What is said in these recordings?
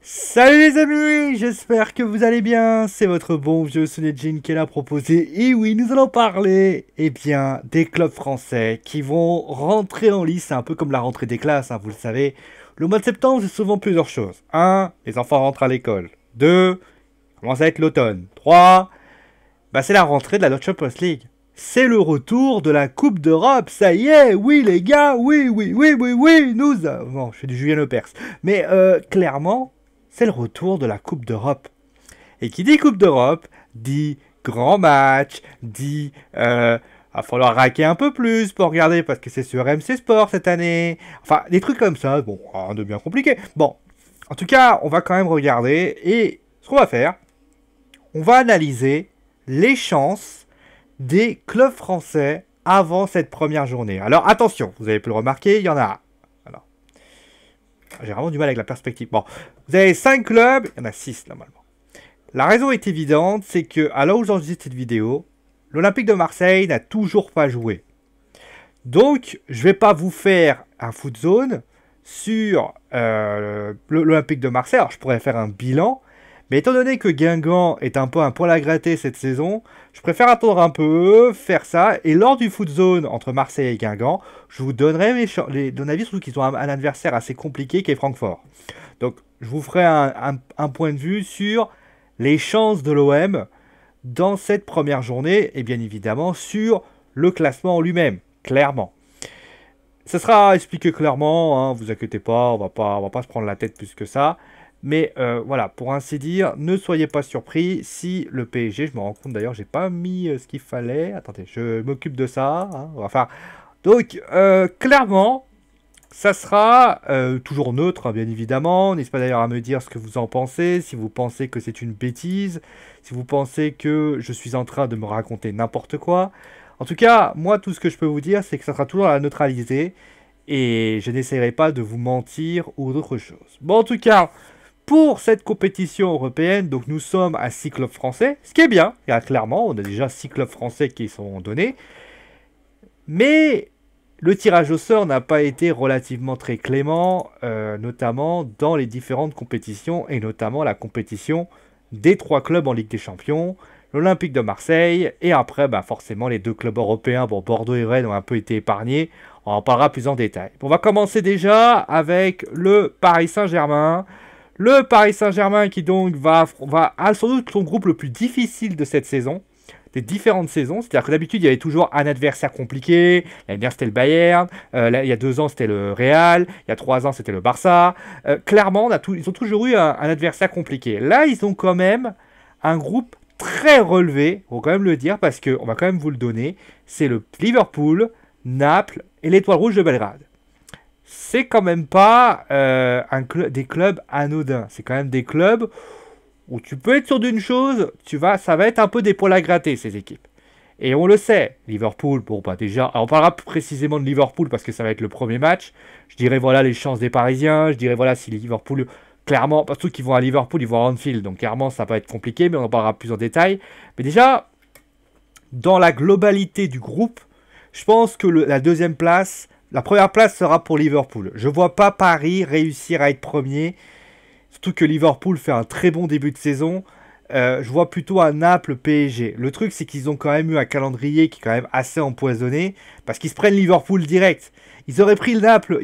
Salut les amis, j'espère que vous allez bien, c'est votre bon vieux Sunejin qui est là proposé, et oui, nous allons parler, des clubs français qui vont rentrer en lice, c'est un peu comme la rentrée des classes, vous le savez. Le mois de septembre, c'est souvent plusieurs choses. 1. Les enfants rentrent à l'école. 2. Commence à être l'automne. 3. C'est la rentrée de la Champions League. C'est le retour de la Coupe d'Europe, ça y est, oui les gars, oui, nous avons... Bon, je fais du Julien Lepers. Mais clairement, c'est le retour de la Coupe d'Europe. Et qui dit Coupe d'Europe, dit grand match, dit... va falloir raquer un peu plus pour regarder, parce que c'est sur MC Sport cette année. Enfin, des trucs comme ça, bon, rien de bien compliqué. Bon, en tout cas, on va quand même regarder, et ce qu'on va faire, on va analyser les chances des clubs français avant cette première journée. Alors attention, vous avez pu le remarquer, il y en a... Alors, j'ai vraiment du mal avec la perspective. Bon, vous avez 5 clubs, il y en a 6 normalement. La raison est évidente, c'est que à l'heure où j'enregistre cette vidéo, l'Olympique de Marseille n'a toujours pas joué. Donc, je ne vais pas vous faire un foot zone sur l'Olympique de Marseille. Alors, je pourrais faire un bilan, mais étant donné que Guingamp est un peu un poil à gratter cette saison, je préfère attendre un peu, faire ça, et lors du foot zone entre Marseille et Guingamp, je vous donnerai mon avis, surtout qu'ils ont un adversaire assez compliqué qui est Francfort. Donc je vous ferai un point de vue sur les chances de l'OM dans cette première journée, et bien évidemment sur le classement en lui-même, clairement. Ça sera expliqué clairement, vous inquiétez pas, on va pas se prendre la tête plus que ça. Mais voilà, pour ainsi dire, ne soyez pas surpris si le PSG, je me rends compte d'ailleurs, j'ai pas mis ce qu'il fallait. Attendez, je m'occupe de ça. Enfin, donc, clairement, ça sera toujours neutre, bien évidemment. N'hésitez pas d'ailleurs à me dire ce que vous en pensez, si vous pensez que c'est une bêtise, si vous pensez que je suis en train de me raconter n'importe quoi. En tout cas, moi, tout ce que je peux vous dire, c'est que ça sera toujours à la neutralité. Et je n'essaierai pas de vous mentir ou d'autre chose. Bon, en tout cas... Pour cette compétition européenne, donc nous sommes à 6 clubs français, ce qui est bien, clairement, on a déjà 6 clubs français qui sont donnés, mais le tirage au sort n'a pas été relativement très clément, notamment dans les différentes compétitions, et notamment la compétition des 3 clubs en Ligue des Champions, l'Olympique de Marseille, et après, forcément, les 2 clubs européens, bon, Bordeaux et Rennes ont un peu été épargnés, on en parlera plus en détail. On va commencer déjà avec le Paris Saint-Germain. Le Paris Saint-Germain qui donc va sans doute son groupe le plus difficile de cette saison, des différentes saisons. C'est-à-dire que d'habitude, il y avait toujours un adversaire compliqué. L'année dernière, c'était le Bayern. Là, il y a 2 ans, c'était le Real. Il y a 3 ans, c'était le Barça. Clairement, ils ont toujours eu un adversaire compliqué. Là, ils ont quand même un groupe très relevé, il faut quand même le dire, parce qu'on va quand même vous le donner. C'est le Liverpool, Naples et l'Étoile Rouge de Belgrade. C'est quand même pas des clubs anodins. C'est quand même des clubs où tu peux être sûr d'une chose, ça va être un peu des poils à gratter, ces équipes. Et on le sait, Liverpool, bon déjà, alors on parlera plus précisément de Liverpool parce que ça va être le premier match. Je dirais voilà les chances des Parisiens, je dirais voilà si Liverpool, clairement, parce qu'ils vont à Liverpool, ils vont à Anfield, donc clairement ça va être compliqué, mais on en parlera plus en détail. Mais déjà, dans la globalité du groupe, je pense que la deuxième place... La première place sera pour Liverpool. Je ne vois pas Paris réussir à être premier. Surtout que Liverpool fait un très bon début de saison. Je vois plutôt un Naples PSG. Le truc, c'est qu'ils ont quand même eu un calendrier qui est quand même assez empoisonné. Parce qu'ils se prennent Liverpool direct. Ils auraient pris Naples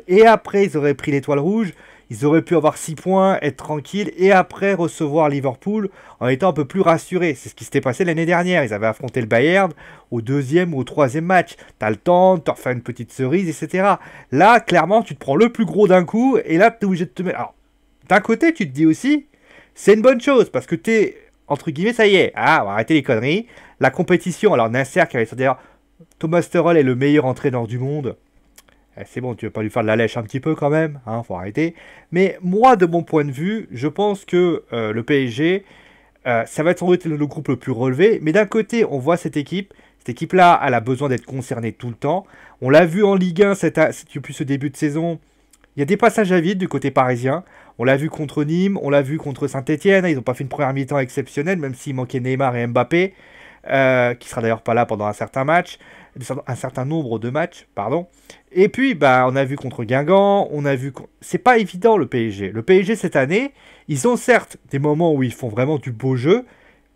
et après ils auraient pris l'Étoile Rouge. Ils auraient pu avoir 6 points, être tranquilles et après recevoir Liverpool en étant un peu plus rassurés. C'est ce qui s'était passé l'année dernière. Ils avaient affronté le Bayern au 2e ou au 3e match. T'as le temps de te refaire une petite cerise, etc. Là, clairement, tu te prends le plus gros d'un coup et là, tu es obligé de te mettre... Alors, d'un côté, tu te dis aussi, c'est une bonne chose parce que t'es, entre guillemets, ça y est. On va arrêter les conneries. La compétition, alors Nasser qui avait dit d'ailleurs, Thomas Tuchel est le meilleur entraîneur du monde. C'est bon, tu veux pas lui faire de la lèche un petit peu quand même, faut arrêter. Mais moi, de mon point de vue, je pense que le PSG, ça va être sans doute le groupe le plus relevé. Mais d'un côté, on voit cette équipe-là, elle a besoin d'être concernée tout le temps. On l'a vu en Ligue 1 depuis ce début de saison. Il y a des passages à vide du côté parisien. On l'a vu contre Nîmes, on l'a vu contre Saint-Etienne. Ils n'ont pas fait une première mi-temps exceptionnelle, même s'il manquait Neymar et Mbappé, qui sera d'ailleurs pas là pendant un certain match. un certain nombre de matchs, pardon. Et puis, bah, on a vu contre Guingamp, on a vu... C'est pas évident le PSG. Le PSG cette année, ils ont certes des moments où ils font vraiment du beau jeu,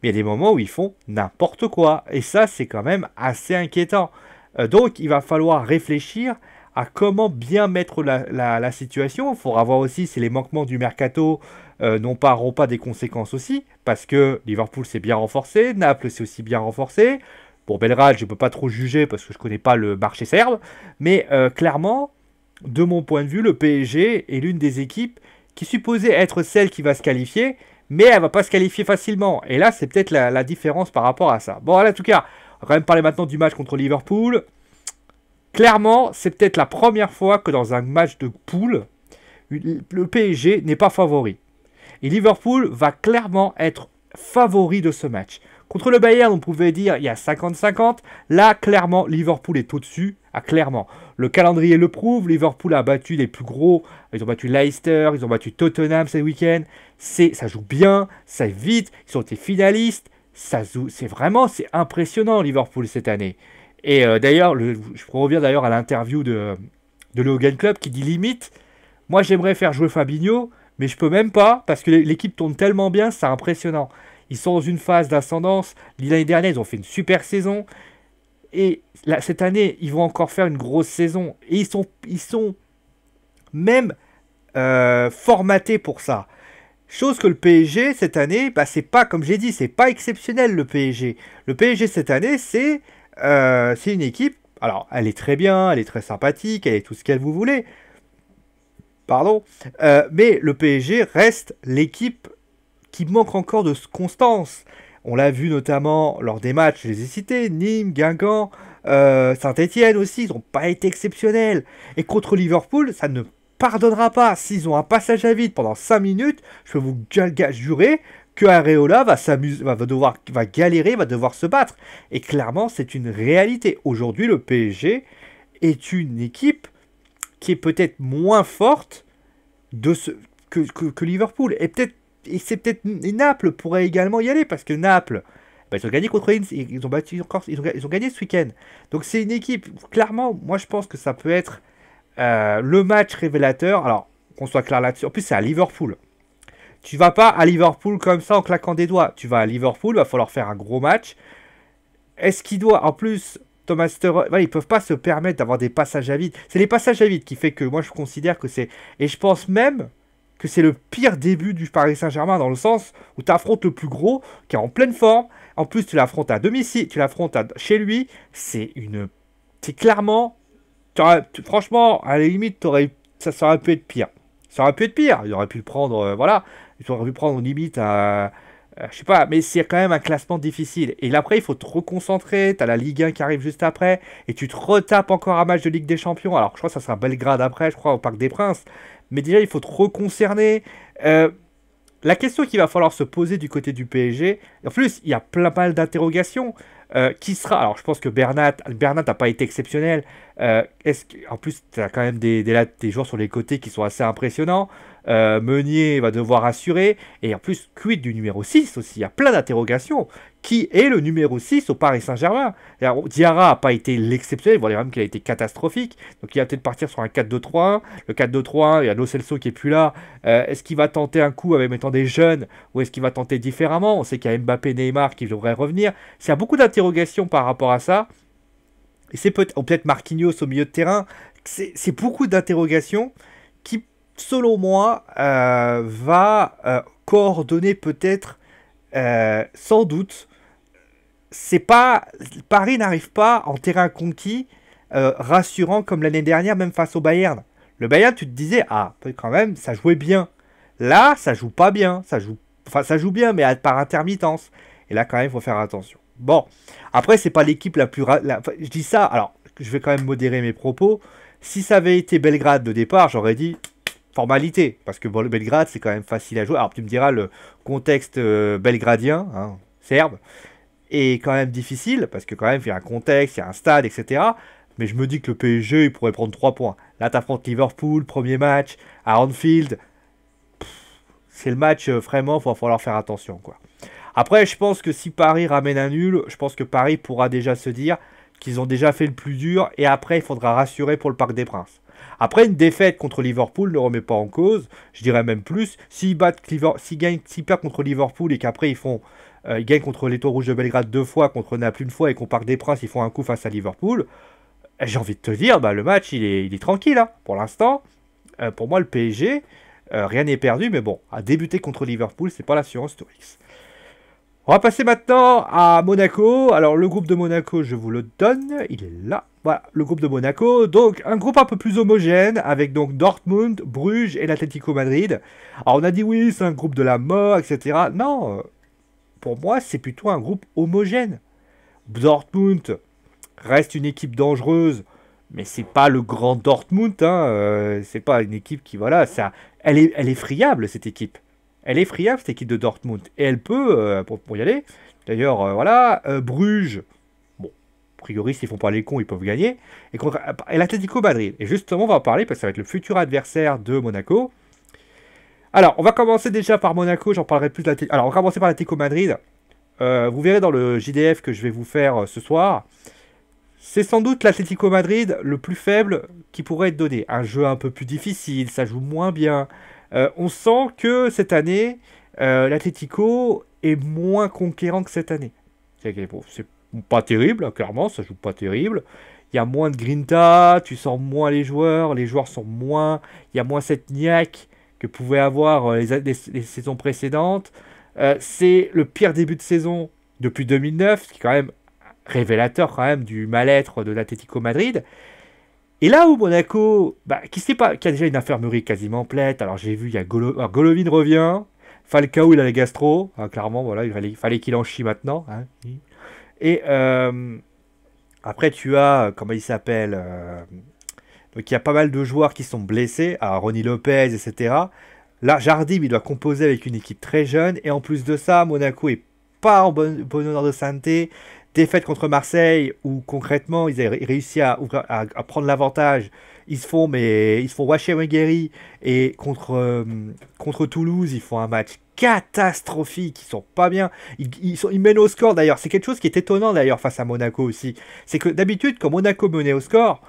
mais il y a des moments où ils font n'importe quoi. Et ça, c'est quand même assez inquiétant. Donc, il va falloir réfléchir à comment bien mettre la situation. Il faudra voir aussi si les manquements du mercato n'auront pas des conséquences aussi, parce que Liverpool s'est bien renforcé, Naples s'est aussi bien renforcé. Pour Belgrade, je ne peux pas trop juger parce que je ne connais pas le marché serbe, mais clairement, de mon point de vue, le PSG est l'une des équipes qui est supposée être celle qui va se qualifier, mais elle va pas se qualifier facilement. Et là, c'est peut-être la différence par rapport à ça. Bon, en tout cas, on va quand même parler maintenant du match contre Liverpool. Clairement, c'est peut-être la première fois que dans un match de poule, le PSG n'est pas favori. Et Liverpool va clairement être favori de ce match. Contre le Bayern, on pouvait dire il y a 50-50. Là, clairement, Liverpool est au-dessus. Ah, clairement. Le calendrier le prouve. Liverpool a battu les plus gros. Ils ont battu Leicester, ils ont battu Tottenham ce week-end. Ça joue bien, ça est vite. Ils ont été finalistes. C'est impressionnant, Liverpool, cette année. Et d'ailleurs, je reviens d'ailleurs à l'interview de Le Hogan Club qui dit limite, moi j'aimerais faire jouer Fabinho, mais je peux même pas parce que l'équipe tourne tellement bien, c'est impressionnant. Ils sont dans une phase d'ascendance. L'année dernière, ils ont fait une super saison. Et là, cette année, ils vont encore faire une grosse saison. Et ils sont même formatés pour ça. Chose que le PSG, cette année, bah, c'est pas, comme j'ai dit, c'est pas exceptionnel le PSG. Le PSG, cette année, c'est une équipe. Alors, elle est très bien, elle est très sympathique, elle est tout ce qu'elle vous voulez. Pardon. Mais le PSG reste l'équipe qui manque encore de constance. On l'a vu notamment lors des matchs, je les ai cités, Nîmes, Guingamp, Saint-Etienne aussi, ils n'ont pas été exceptionnels. Et contre Liverpool, ça ne pardonnera pas. S'ils ont un passage à vide pendant 5 minutes, je peux vous jurer que Areola va galérer, va devoir se battre. Et clairement, c'est une réalité. Aujourd'hui, le PSG est une équipe qui est peut-être moins forte que Liverpool. Et c'est peut-être Naples pourrait également y aller parce que Naples, bah, ils ont gagné contre Inns, ils ont battu encore, ils ont gagné ce week-end. Donc c'est une équipe, clairement, moi je pense que ça peut être le match révélateur. Alors qu'on soit clair là-dessus. En plus c'est à Liverpool. Tu vas pas à Liverpool comme ça en claquant des doigts. Tu vas à Liverpool, il va falloir faire un gros match. Est-ce qu'il doit, en plus, Thomas Tuchel, voilà, ils peuvent pas se permettre d'avoir des passages à vide. C'est les passages à vide qui fait que moi je considère que c'est, et je pense même que c'est le pire début du Paris Saint-Germain dans le sens où tu affrontes le plus gros qui est en pleine forme. En plus, tu l'affrontes à domicile, tu l'affrontes chez lui. C'est clairement, franchement, à la limite, ça aurait pu être pire. Ça aurait pu être pire. Il aurait pu le prendre, voilà. Il aurait pu prendre limite à. Je sais pas, mais c'est quand même un classement difficile. Et là, après, il faut te reconcentrer. Tu as la Ligue 1 qui arrive juste après. Et tu te retapes encore un match de Ligue des Champions. Alors, je crois que ça sera Belgrade après, je crois, au Parc des Princes. Mais déjà, il faut te reconcerner. La question qu'il va falloir se poser du côté du PSG, en plus, il y a plein mal d'interrogations. Qui sera. Alors, je pense que Bernat n'a pas été exceptionnel. En plus, tu as quand même des joueurs sur les côtés qui sont assez impressionnants. Meunier va devoir assurer. Et en plus, quid du numéro 6 aussi. Il y a plein d'interrogations. Qui est le numéro 6 au Paris Saint-Germain? Diarra n'a pas été l'exceptionnel. Vous voyez même qu'il a été catastrophique. Donc il va peut-être partir sur un 4-2-3-1. Le 4-2-3-1, il y a Lo Celso qui est plus là. Est-ce qu'il va tenter un coup avec mettant des jeunes ou est-ce qu'il va tenter différemment? On sait qu'il y a Mbappé, Neymar qui devraient revenir. Il y a beaucoup d'interrogations par rapport à ça. Et c'est peut-être Marquinhos au milieu de terrain. C'est beaucoup d'interrogations qui, selon moi, va coordonner peut-être, sans doute. C'est pas Paris n'arrive pas en terrain conquis rassurant comme l'année dernière, même face au Bayern. Le Bayern, tu te disais, ah, quand même, ça jouait bien. Là, ça joue pas bien. Ça joue bien, mais par intermittence. Et là, quand même, il faut faire attention. Bon, après, c'est pas l'équipe la plus... je dis ça, alors, je vais quand même modérer mes propos. Si ça avait été Belgrade de départ, j'aurais dit formalité. Parce que bon, le Belgrade, c'est quand même facile à jouer. Alors, tu me diras, le contexte belgradien, hein, serbe, est quand même difficile. Parce que quand même, il y a un contexte, il y a un stade, etc. Mais je me dis que le PSG, il pourrait prendre 3 points. Là, tu affrontes Liverpool, premier match, à Anfield. C'est le match, vraiment, il va falloir faire attention, quoi. Après, je pense que si Paris ramène un nul, je pense que Paris pourra déjà se dire qu'ils ont déjà fait le plus dur, et après, il faudra rassurer pour le Parc des Princes. Après, une défaite contre Liverpool ne remet pas en cause, je dirais même plus. S'ils perdent contre Liverpool et qu'après ils gagnent contre l'Étoile Rouge de Belgrade 2 fois, contre Naples 1 fois et qu'au Parc des Princes ils font un coup face à Liverpool, j'ai envie de te dire, bah, le match il est tranquille hein, pour l'instant. Pour moi, le PSG, rien n'est perdu, mais bon, à débuter contre Liverpool, c'est pas l'assurance Tourix. On va passer maintenant à Monaco. Alors, le groupe de Monaco, je vous le donne. Il est là. Voilà, le groupe de Monaco. Donc, un groupe un peu plus homogène avec donc Dortmund, Bruges et l'Atlético Madrid. Alors, on a dit oui, c'est un groupe de la mort, etc. Non, pour moi, c'est plutôt un groupe homogène. Dortmund reste une équipe dangereuse, mais c'est pas le grand Dortmund. Hein. C'est pas une équipe qui, voilà, elle est friable, cette équipe. Elle est friable, cette équipe de Dortmund. Et elle peut, pour y aller. D'ailleurs, voilà, Bruges, bon, a priori, s'ils font pas les cons, ils peuvent gagner. Et l'Atlético Madrid. Et justement, on va en parler parce que ça va être le futur adversaire de Monaco. Alors, on va commencer déjà par Monaco. J'en parlerai plus de l'Atlético. Alors, on va commencer par l'Atlético Madrid. Vous verrez dans le JDF que je vais vous faire ce soir. C'est sans doute l'Atlético Madrid le plus faible qui pourrait être donné. Un jeu un peu plus difficile, ça joue moins bien. On sent que cette année, l'Atlético est moins conquérant que cette année. C'est pas terrible, hein, clairement, ça joue pas terrible. Il y a moins de grinta, tu sens moins les joueurs sont moins... Il y a moins cette niaque que pouvaient avoir les saisons précédentes. C'est le pire début de saison depuis 2009, ce qui est quand même révélateur quand même du mal-être de l'Atlético Madrid. Et là où Monaco, qui a déjà une infirmerie quasiment pleine, alors j'ai vu, il y a Golovin revient, Falcao il a les gastro, hein, clairement, voilà, il fallait qu'il en chie maintenant. Hein. Et après tu as, comment il s'appelle, donc il y a pas mal de joueurs qui sont blessés, alors Ronny Lopez, etc. Là, Jardim, il doit composer avec une équipe très jeune, et en plus de ça, Monaco est pas en bonne honneur de santé. Défaite contre Marseille, où concrètement ils ont réussi à prendre l'avantage. Ils se font washer Wengueri, et contre Toulouse, ils font un match catastrophique. Ils sont pas bien. Ils mènent au score d'ailleurs. C'est quelque chose qui est étonnant d'ailleurs face à Monaco aussi. C'est que d'habitude, quand Monaco menait au score,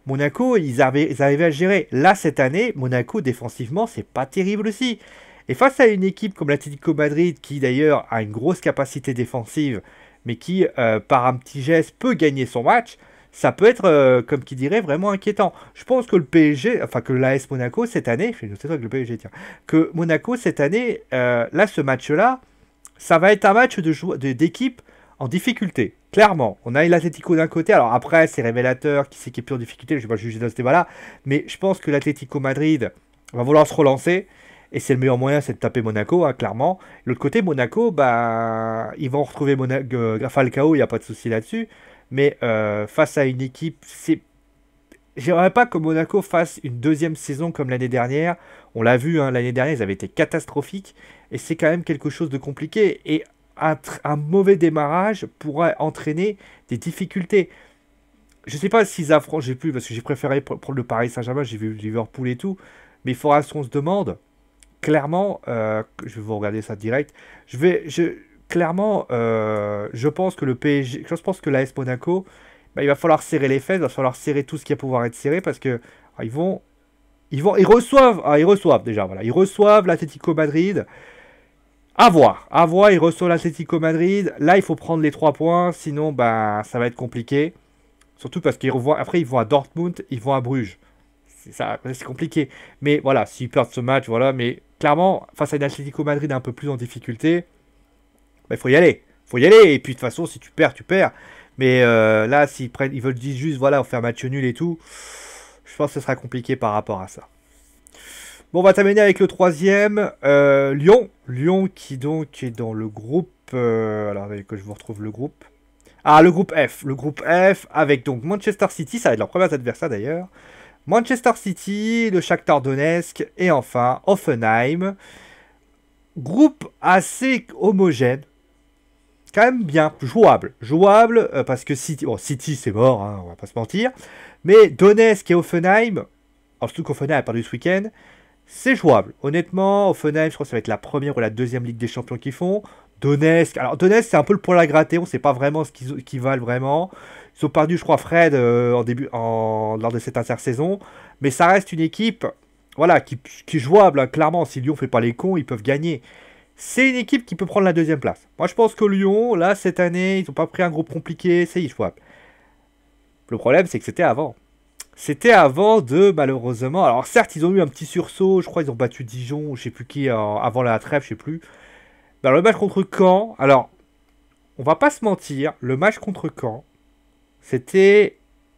Monaco, ils arrivaient à gérer. Là, cette année, Monaco, défensivement, c'est pas terrible aussi. Et face à une équipe comme l'Atlético Madrid, qui d'ailleurs a une grosse capacité défensive, mais qui, par un petit geste, peut gagner son match, ça peut être, comme qui dirait, vraiment inquiétant. Je pense que le PSG, enfin que l'AS Monaco cette année, je vais noter ça avec le PSG, tiens, que Monaco cette année, là, ce match-là, ça va être un match d'équipe en difficulté. Clairement, on a l'Atlético d'un côté, alors après, c'est révélateur, qui c'est qui est plus en difficulté, je ne vais pas juger dans ce débat-là, mais je pense que l'Atlético Madrid va vouloir se relancer. Et c'est le meilleur moyen, c'est de taper Monaco, hein, clairement. L'autre côté, Monaco, ils vont retrouver Falcao, il n'y a pas de souci là-dessus. Mais face à une équipe, j'aimerais pas que Monaco fasse une deuxième saison comme l'année dernière. On l'a vu, hein, l'année dernière, ils avaient été catastrophiques. Et c'est quand même quelque chose de compliqué. Et un mauvais démarrage pourrait entraîner des difficultés. Je ne sais pas s'ils affrontent, j'ai plus, parce que j'ai préféré prendre le Paris Saint-Germain, j'ai vu Liverpool et tout. Mais il faudra qu'on se demande... Clairement, je vais vous regarder ça direct. Clairement, je pense que le PSG, je pense que l'AS Monaco, il va falloir serrer les fesses, il va falloir serrer tout ce qui va pouvoir être serré parce que ils reçoivent déjà, voilà, ils reçoivent l'Atlético Madrid. À voir, ils reçoivent l'Atlético Madrid. Là, il faut prendre les 3 points, sinon, ça va être compliqué. Surtout parce qu'après, ils vont à Dortmund, ils vont à Bruges. C'est compliqué. Mais voilà, s'ils perdent ce match, voilà. Mais clairement, face à une Atlético Madrid un peu plus en difficulté, il faut y aller. Et puis de toute façon, si tu perds, tu perds. Mais là, ils veulent dire juste, voilà, on fait un match nul et tout. Je pense que ce sera compliqué par rapport à ça. Bon, on va terminer avec le troisième. Lyon. Lyon qui donc est dans le groupe... alors, que je vous retrouve le groupe. Ah, le groupe F. Le groupe F avec donc Manchester City. Ça va être leur premier adversaire d'ailleurs. Manchester City, le Shakhtar Donetsk et enfin Hoffenheim. Groupe assez homogène. Quand même bien, jouable. Parce que City c'est mort, hein, on va pas se mentir. Mais Donetsk et Hoffenheim, surtout qu'Hoffenheim a perdu ce week-end, c'est jouable. Honnêtement, Hoffenheim, je crois que ça va être la première ou la deuxième Ligue des Champions qu'ils font. Donetsk. Alors, Donetsk, c'est un peu le poil à gratter. On ne sait pas vraiment ce qu'ils valent vraiment. Ils ont perdu, je crois, Fred lors de cette intersaison. Mais ça reste une équipe voilà, qui est jouable. Hein. Clairement, si Lyon fait pas les cons, ils peuvent gagner. C'est une équipe qui peut prendre la deuxième place. Moi, je pense que Lyon, là, cette année, ils n'ont pas pris un groupe compliqué. C'est jouable. Le problème, c'est que c'était avant. C'était avant de, malheureusement... Alors, certes, ils ont eu un petit sursaut. Je crois qu'ils ont battu Dijon, je sais plus qui, avant la trêve, je sais plus. Alors, le match contre Caen... Alors, on va pas se mentir. Le match contre Caen, c'était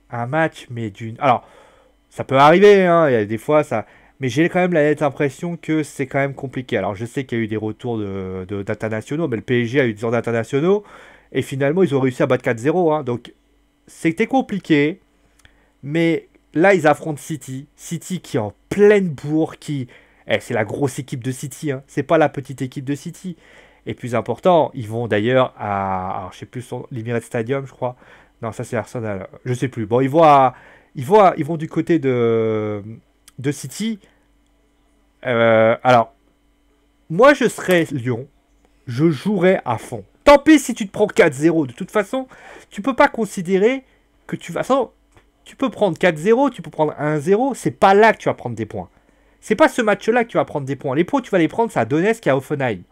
un match, mais d'une... Alors, ça peut arriver, hein. Il y a des fois, ça... Mais j'ai quand même la nette impression que c'est quand même compliqué. Alors, je sais qu'il y a eu des retours d'internationaux, mais le PSG a eu des ordres internationaux. Et finalement, ils ont réussi à battre 4-0. Hein. Donc, c'était compliqué. Mais là, ils affrontent City. City qui est en pleine bourre, c'est la grosse équipe de City. Hein. C'est pas la petite équipe de City. Et plus important, ils vont d'ailleurs à... Alors, je sais plus, l'Emirates Stadium, je crois. Non, ça c'est Arsenal. Je sais plus. Bon, ils vont du côté de City. Alors, moi, je serais Lyon. Je jouerais à fond. Tant pis si tu te prends 4-0. De toute façon, tu peux pas considérer que tu vas... Tu peux prendre 4-0, tu peux prendre 1-0, c'est pas là que tu vas prendre des points. C'est pas ce match-là que tu vas prendre des points. Les points, tu vas les prendre, c'est à Donetsk et à Offenheim.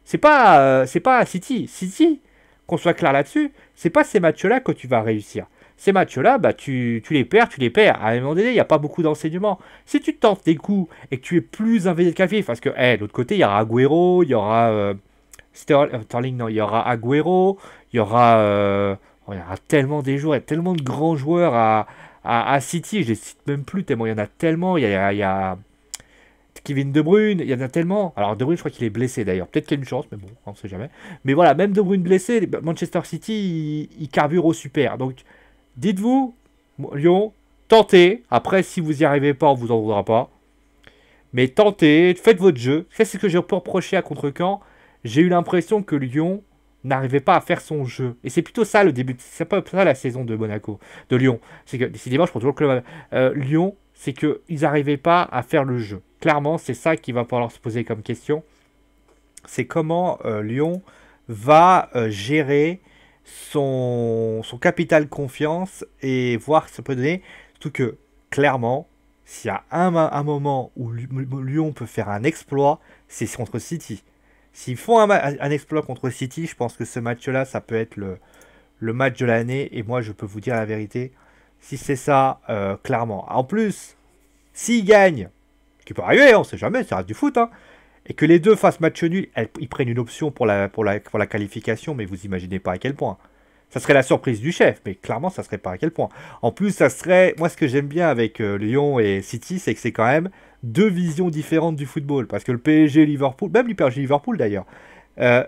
C'est pas à City. City, qu'on soit clair là-dessus, c'est pas ces matchs-là que tu vas réussir. Ces matchs-là, bah, tu les perds, tu les perds. À un moment donné, il n'y a pas beaucoup d'enseignements. Si tu tentes des coups et que tu es plus investigatif, parce que, de l'autre côté, il y aura Agüero, il y aura Sterling, non, il y aura Agüero, il y aura... il y aura tellement des joueurs, il y a tellement de grands joueurs à City, je les cite même plus, tellement il y en a tellement. Il y a Kevin De Bruyne, il y en a tellement. Alors De Bruyne, je crois qu'il est blessé d'ailleurs. Peut-être qu'il y a une chance, mais bon, on ne sait jamais. Mais voilà, même De Bruyne blessé, Manchester City, il carbure au super. Donc, dites-vous, Lyon, tentez. Après, si vous n'y arrivez pas, on vous en voudra pas. Mais tentez, faites votre jeu. C'est ce que j'ai reproché à Contre-Camp. J'ai eu l'impression que Lyon n'arrivait pas à faire son jeu. Et c'est plutôt ça le début. C'est pas ça la saison de Monaco, de Lyon. C'est que, décidément, je prends toujours le club. Lyon, c'est qu'ils n'arrivaient pas à faire le jeu. Clairement, c'est ça qu'il va falloir se poser comme question. C'est comment Lyon va gérer son capital confiance et voir ce que ça peut donner. Surtout que, clairement, s'il y a un moment où Lyon peut faire un exploit, c'est contre City. S'ils font un exploit contre City, je pense que ce match-là, ça peut être le match de l'année. Et moi, je peux vous dire la vérité. Si c'est ça, clairement. En plus, s'ils gagnent, ce qui peut arriver, on ne sait jamais, ça reste du foot, hein, et que les deux fassent match nul, ils prennent une option pour la qualification, mais vous imaginez pas à quel point. Ça serait la surprise du chef, mais clairement, ça serait pas à quel point. En plus, ça serait... Moi, ce que j'aime bien avec Lyon et City, c'est que c'est quand même deux visions différentes du football. Parce que le PSG et Liverpool, même le PSG et Liverpool d'ailleurs,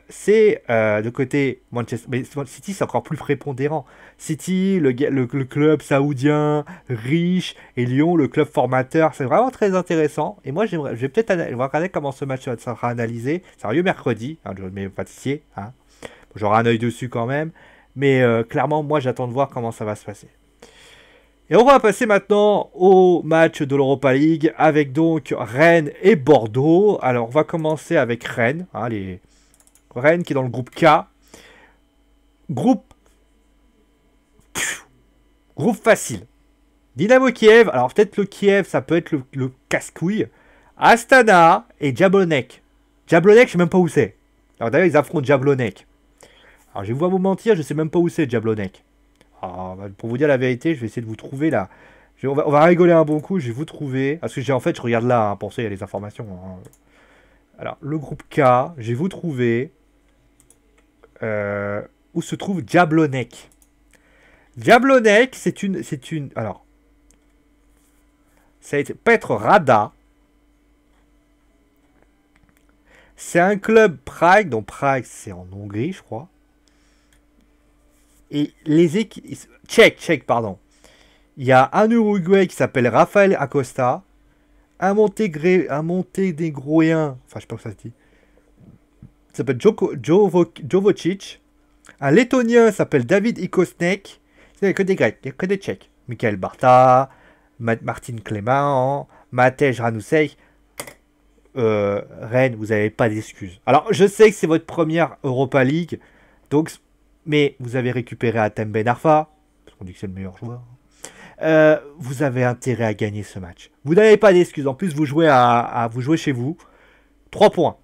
c'est de côté Manchester... Mais City, c'est encore plus prépondérant. City, le club saoudien, riche, et Lyon, le club formateur. C'est vraiment très intéressant. Et moi, je vais peut-être regarder comment ce match sera analysé. Ça aura lieu mercredi, hein, je ne mets pas pâtissier. Hein. J'aurai un œil dessus quand même. Mais clairement, moi, j'attends de voir comment ça va se passer. Et on va passer maintenant au match de l'Europa League avec donc Rennes et Bordeaux. Alors, on va commencer avec Rennes. Hein, Rennes qui est dans le groupe K. Groupe facile. Dynamo Kiev. Alors, peut-être le Kiev, ça peut être le casse-couille. Astana et Jablonec. Jablonec, je sais même pas où c'est. Alors, d'ailleurs, ils affrontent Jablonec. Alors, je vais vous mentir, je sais même pas où c'est Jablonec. Alors, pour vous dire la vérité, je vais essayer de vous trouver là. On va rigoler un bon coup, je vais vous trouver. Parce que je regarde là, hein, pour ça, il y a les informations. Hein. Alors, le groupe K, je vais vous trouver où se trouve Jablonec. Jablonec, c'est une. Alors, ça a été Petr Rada. C'est un club Prague, donc Prague, c'est en Hongrie, je crois. Et les équipes... Tchèque, pardon. Il y a un Uruguay qui s'appelle Rafael Acosta. Un Monténégroien... Enfin, je sais pas comment ça se dit. Il s'appelle Jovocic. Un Lettonien s'appelle David Ikosnek. Il n'y a que des Grecs, il n'y a que des Tchèques. Michael Barta, Martin Clément, Matej Ranusek. Rennes, vous n'avez pas d'excuses. Alors, je sais que c'est votre première Europa League, donc, mais vous avez récupéré Hatem Ben Arfa, parce qu'on dit que c'est le meilleur joueur. Vous avez intérêt à gagner ce match. Vous n'avez pas d'excuses. En plus, vous jouez, vous jouez chez vous. 3 points.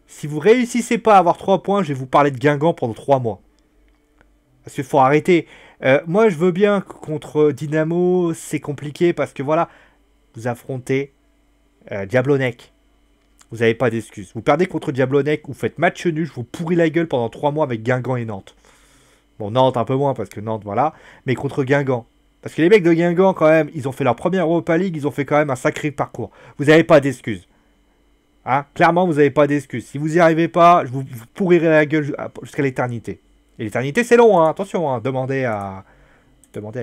Si vous réussissez pas à avoir 3 points, je vais vous parler de Guingamp pendant 3 mois. Parce qu'il faut arrêter. Moi, je veux bien que contre Dynamo, c'est compliqué parce que voilà, vous affrontez Diablonec. Vous n'avez pas d'excuses. Vous perdez contre Diablonec, vous faites match nul, je vous pourris la gueule pendant 3 mois avec Guingamp et Nantes. Bon, Nantes un peu moins parce que Nantes, voilà. Mais contre Guingamp. Parce que les mecs de Guingamp, quand même, ils ont fait leur première Europa League, ils ont fait quand même un sacré parcours. Vous n'avez pas d'excuses. Hein, clairement, vous n'avez pas d'excuses. Si vous n'y arrivez pas, je vous pourrirai la gueule jusqu'à l'éternité. Et l'éternité, c'est long, hein. Attention, hein. Demandez à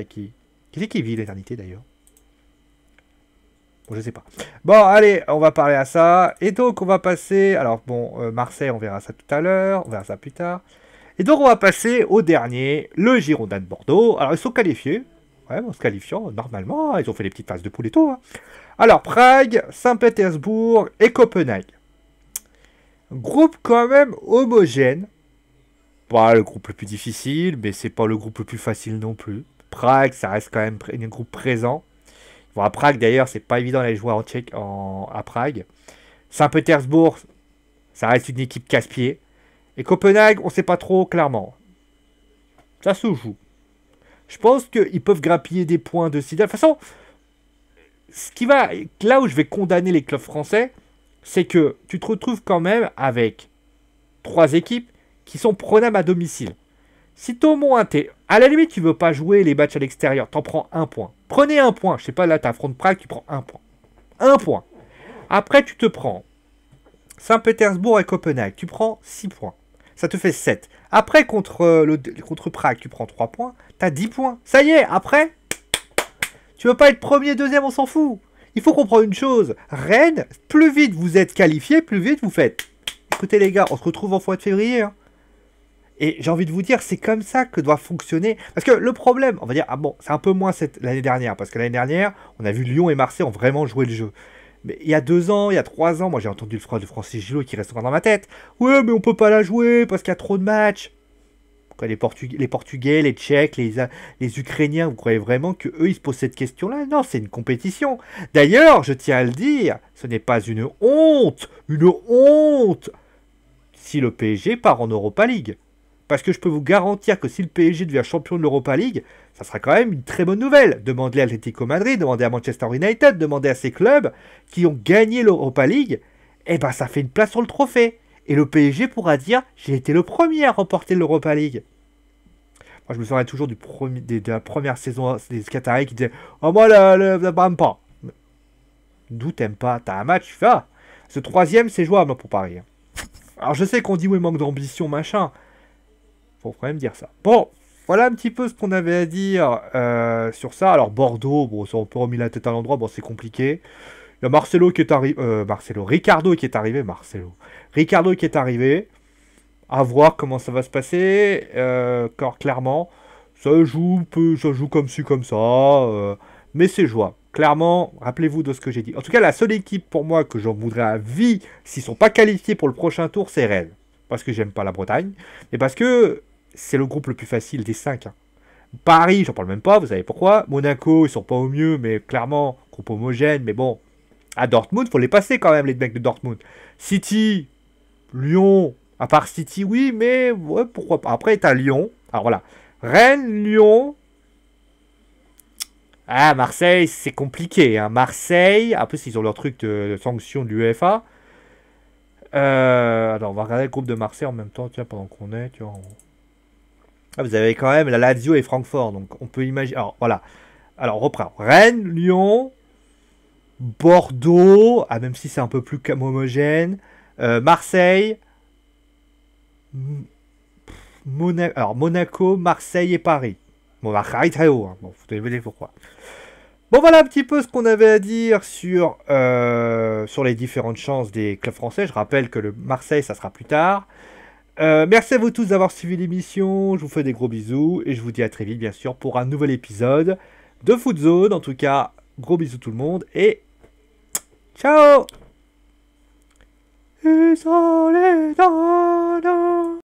qui. Qui c'est qui vit l'éternité, d'ailleurs? Bon, je sais pas. Bon, allez, on va parler à ça. Et donc, on va passer... Alors, bon, Marseille, on verra ça tout à l'heure. On verra ça plus tard. Et donc, on va passer au dernier, le Girondin de Bordeaux. Alors, ils sont qualifiés. Ouais, en se qualifiant, normalement. Ils ont fait les petites phases de poule et tout, hein. Alors, Prague, Saint-Pétersbourg et Copenhague. Groupe quand même homogène. Pas le groupe le plus difficile, mais c'est pas le groupe le plus facile non plus. Prague, ça reste quand même un groupe présent. Bon, à Prague, d'ailleurs, c'est pas évident d'aller jouer à Prague. Saint-Pétersbourg, ça reste une équipe casse-pied. Et Copenhague, on sait pas trop, clairement. Ça se joue. Je pense qu'ils peuvent grappiller des points de sida. De toute façon, là où je vais condamner les clubs français, c'est que tu te retrouves quand même avec 3 équipes qui sont prenables à domicile. Si au moins à la limite tu veux pas jouer les matchs à l'extérieur, t'en prends 1 point. Prenez 1 point. Je sais pas, là t'affrontes Prague, tu prends 1 point. 1 point. Après tu te prends Saint-Pétersbourg et Copenhague, tu prends 6 points. Ça te fait 7. Après contre Prague, tu prends 3 points, t'as 10 points. Ça y est, après, tu veux pas être premier, deuxième, on s'en fout. Il faut comprendre une chose. Rennes, plus vite vous êtes qualifié, plus vite vous faites. Écoutez les gars, on se retrouve en mois de février. Hein. Et j'ai envie de vous dire, c'est comme ça que doit fonctionner. Parce que le problème, on va dire, ah bon, c'est un peu moins l'année dernière. Parce que l'année dernière, on a vu Lyon et Marseille ont vraiment joué le jeu. Mais il y a 2 ans, il y a 3 ans, moi j'ai entendu le frère de Francis Gillot qui reste encore dans ma tête. Ouais, mais on peut pas la jouer parce qu'il y a trop de matchs. Quoi, les Portugais, les Tchèques, les Ukrainiens, vous croyez vraiment qu'eux, ils se posent cette question-là? Non, c'est une compétition. D'ailleurs, je tiens à le dire, ce n'est pas une honte, si le PSG part en Europa League. Parce que je peux vous garantir que si le PSG devient champion de l'Europa League, ça sera quand même une très bonne nouvelle. Demandez à Atlético Madrid, demandez à Manchester United, demandez à ces clubs qui ont gagné l'Europa League, et ben ça fait une place sur le trophée. Et le PSG pourra dire, j'ai été le premier à remporter l'Europa League. Moi je me souviens toujours de la première saison des Qataris qui disaient, oh moi j'aime pas. D'où t'aimes pas? T'as un match, tu fais, ah. Ce 3e c'est jouable pour Paris. Alors je sais qu'on dit oui manque d'ambition machin. Faut quand même dire ça. Bon, voilà un petit peu ce qu'on avait à dire sur ça. Alors Bordeaux, bon, ça on peut remettre la tête à l'endroit, bon c'est compliqué. Il y a Marcelo qui est arrivé, Ricardo qui est arrivé, Ricardo qui est arrivé. À voir comment ça va se passer. Car clairement, ça joue comme ci comme ça, mais c'est jouable. Clairement, rappelez-vous de ce que j'ai dit. En tout cas, la seule équipe pour moi que j'en voudrais à vie, s'ils sont pas qualifiés pour le prochain tour, c'est Rennes. Parce que j'aime pas la Bretagne, mais parce que c'est le groupe le plus facile des 5. Hein. Paris, j'en parle même pas, vous savez pourquoi. Monaco, ils sont pas au mieux, mais clairement, groupe homogène, mais bon. À Dortmund, faut les passer quand même, les mecs de Dortmund. City, Lyon, à part City, oui, mais ouais, pourquoi pas. Après, t'as Lyon. Alors voilà. Rennes, Lyon. Ah, Marseille, c'est compliqué. Hein. Marseille, en plus, ils ont leur truc de sanction de l'UEFA. Alors, on va regarder le groupe de Marseille en même temps, tiens, pendant qu'on est, tu vois. Ah, vous avez quand même la Lazio et Francfort, donc on peut imaginer. Alors, voilà. Alors, on reprend. Rennes, Lyon, Bordeaux, ah, même si c'est un peu plus homogène, Marseille, Monaco, Marseille et Paris. Bon, Paris très haut, hein. Bon, vous devez voir pourquoi. Bon, voilà un petit peu ce qu'on avait à dire sur les différentes chances des clubs français. Je rappelle que le Marseille, ça sera plus tard. Merci à vous tous d'avoir suivi l'émission. Je vous fais des gros bisous et je vous dis à très vite, bien sûr, pour un nouvel épisode de Foot Zone. En tout cas, gros bisous tout le monde et ciao! Et ça les donne.